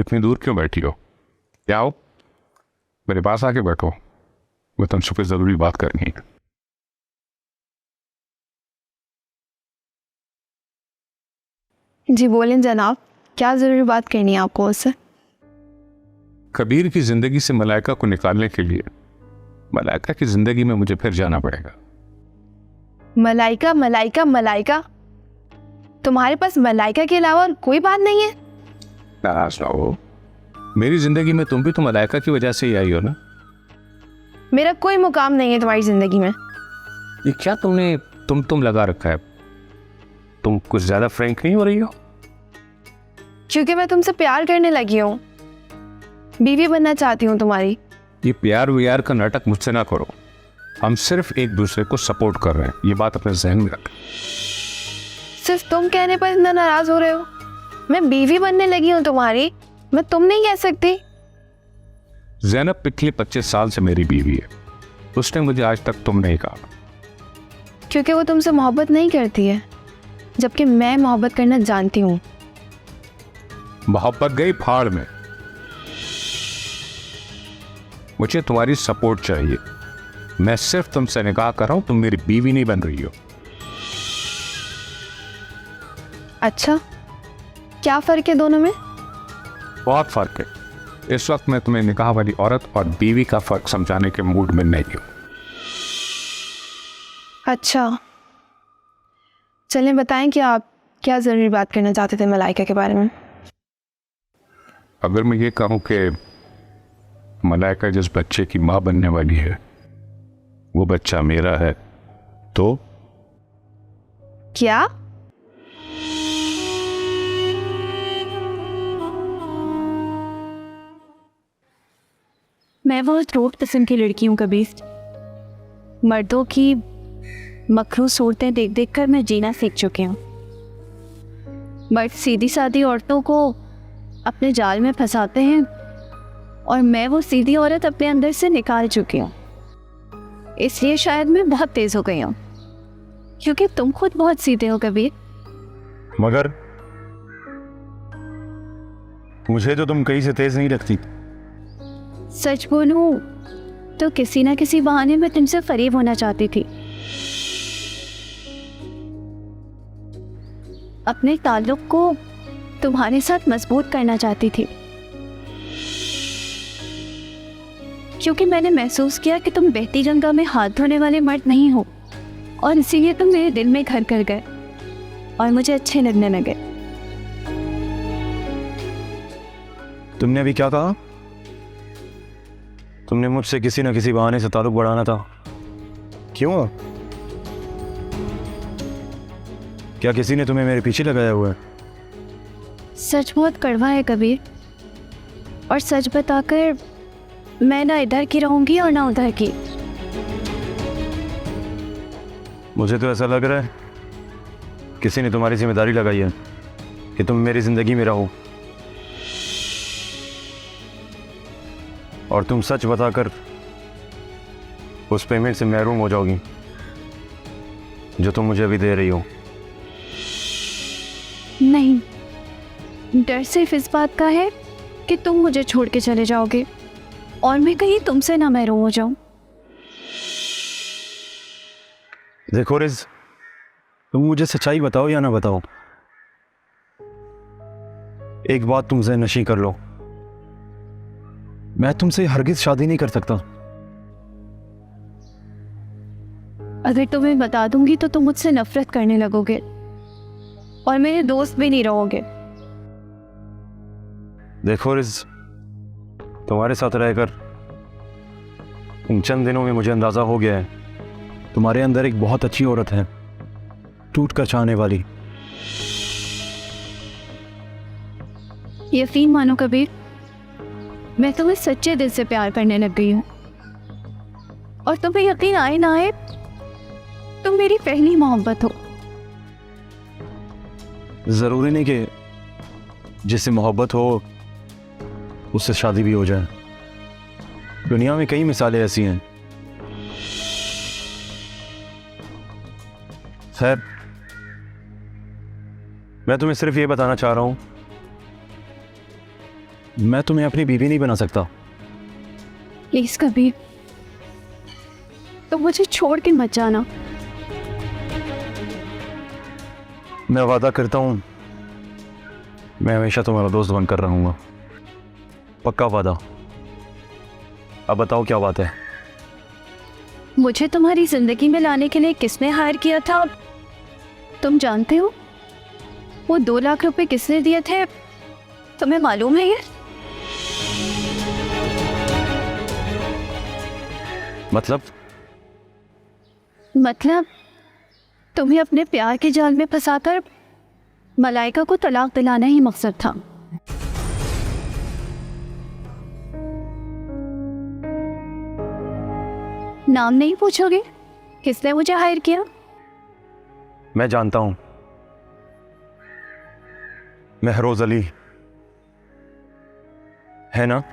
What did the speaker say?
इतनी दूर क्यों बैठी हो? क्या हो, मेरे पास आके बैठो, मैं तुमसे कोई जरूरी बात करनी है। जी बोलें जनाब, क्या ज़रूरी बात करनी है आपको उससे? कबीर की जिंदगी से मलाइका को निकालने के लिए मलाइका की जिंदगी में मुझे फिर जाना पड़ेगा। मलाइका मलाइका मलाइका, तुम्हारे पास मलाइका के अलावा और कोई बात नहीं है? नाराज ना हो, मेरी जिंदगी में तुम भी तो मलाइका की वजह से ही आई हो ना। मेरा कोई मुकाम नहीं है तुम्हारी जिंदगी में। ये क्या तुमने तुम लगा रखा है? तुम कुछ ज्यादा फ्रैंक नहीं हो रही हो? क्योंकि मैं तुमसे प्यार करने लगी हूँ, बीवी बनना चाहती हूँ तुम्हारी। ये प्यार व्यार का नाटक मुझसे ना करो, हम सिर्फ एक दूसरे को सपोर्ट कर रहे हैं, ये बात अपने जहन में रख। सिर्फ तुम कहने पर इतना नाराज हो रहे हो? मैं बीवी बनने लगी हूँ तुम्हारी, मैं तुम नहीं कह सकती? ज़ैनब पिछले 25 साल से मेरी बीवी है, उसने मुझे आज तक तुम नहीं कहा। क्योंकि वो तुमसे मोहब्बत नहीं करती है, जबकि मैं मोहब्बत करना जानती हूँ। मोहब्बत गई फाड़ में, मुझे तुम्हारी सपोर्ट चाहिए। मैं सिर्फ तुमसे निकाह कर रहा हूं, तुम मेरी बीवी नहीं बन रही हो। अच्छा, क्या फ़र्क है दोनों में? बहुत फर्क है। इस वक्त मैं तुम्हें निकाह वाली औरत और बीवी का फर्क समझाने के मूड में नहीं हूं। अच्छा, चलें बताएं कि आप क्या ज़रूरी बात करना चाहते थे मलाइका के बारे में? अगर मैं ये कहूं कि मलाइका जिस बच्चे की मां बनने वाली है वो बच्चा मेरा है, तो? क्या? मैं बहुत रूट किस्म की लड़की हूँ कबीर। मर्दों की मकरू सूरतें देख देख कर मैं जीना सीख चुकी हूँ। मर्द सीधी सादी औरतों को अपने जाल में फंसाते हैं और मैं वो सीधी औरत अपने अंदर से निकाल चुकी हूँ। इसलिए शायद मैं बहुत तेज़ हो गई हूँ, क्योंकि तुम खुद बहुत सीधे हो कबीर। मगर मुझे तो तुम कहीं से तेज नहीं लगती। सच बोलूं तो किसी ना किसी बहाने में तुमसे करीब होना चाहती थी। अपने ताल्लुक को तुम्हारे साथ मजबूत करना चाहती थी, क्योंकि मैंने महसूस किया कि तुम बहती गंगा में हाथ धोने वाले मर्द नहीं हो, और इसीलिए तुम मेरे दिल में घर कर गए और मुझे अच्छे लगने लगे। तुमने अभी क्या कहा? तुमने मुझसे किसी न किसी बहाने से ताल्लुक बढ़ाना था, क्यों? क्या किसी ने तुम्हें मेरे पीछे लगाया हुआ है? सच बहुत कड़वा है कबीर, और सच बताकर मैं ना इधर की रहूंगी और ना उधर की। मुझे तो ऐसा लग रहा है किसी ने तुम्हारी जिम्मेदारी लगाई है कि तुम मेरी जिंदगी में रहो, और तुम सच बताकर उस पेमेंट से महरूम हो जाओगी जो तुम मुझे अभी दे रही हो। नहीं, डर सिर्फ इस बात का है कि तुम मुझे छोड़ के चले जाओगे और मैं कहीं तुमसे ना महरूम हो जाऊं। देखो रिज, तुम मुझे सच्चाई बताओ या ना बताओ, एक बात तुम ज़हन नशीं कर लो, मैं तुमसे हरगिज शादी नहीं कर सकता। अगर तुम्हें बता दूंगी तो तुम मुझसे नफरत करने लगोगे और मेरे दोस्त भी नहीं रहोगे। देखो रिज, तुम्हारे साथ रहकर इन चंद दिनों में मुझे अंदाज़ा हो गया है तुम्हारे अंदर एक बहुत अच्छी औरत है, टूट कर चाहने वाली। यकीन मानो कबीर, मैं तुम्हें सच्चे दिल से प्यार करने लग गई हूँ, और तुम्हें यकीन आए ना आए तुम मेरी पहली मोहब्बत हो। ज़रूरी नहीं कि जिससे मोहब्बत हो उससे शादी भी हो जाए। दुनिया में कई मिसालें ऐसी हैं। खैर, मैं तुम्हें सिर्फ ये बताना चाह रहा हूं मैं तुम्हें अपनी बीवी नहीं बना सकता। प्लीज कबीर, तो मुझे छोड़ के मत जाना। मैं वादा करता हूँ मैं हमेशा तुम्हारा दोस्त बनकर रहूंगा, पक्का वादा। अब बताओ क्या बात है? मुझे तुम्हारी जिंदगी में लाने के लिए किसने हायर किया था तुम जानते हो? वो 2 लाख रुपए किसने दिए थे तुम्हें मालूम है? ये मतलब तुम्हें अपने प्यार के जाल में फंसाकर मलाइका को तलाक दिलाना ही मकसद था। नाम नहीं पूछोगे किसने मुझे हायर किया? मैं जानता हूं, महरोज अली है ना?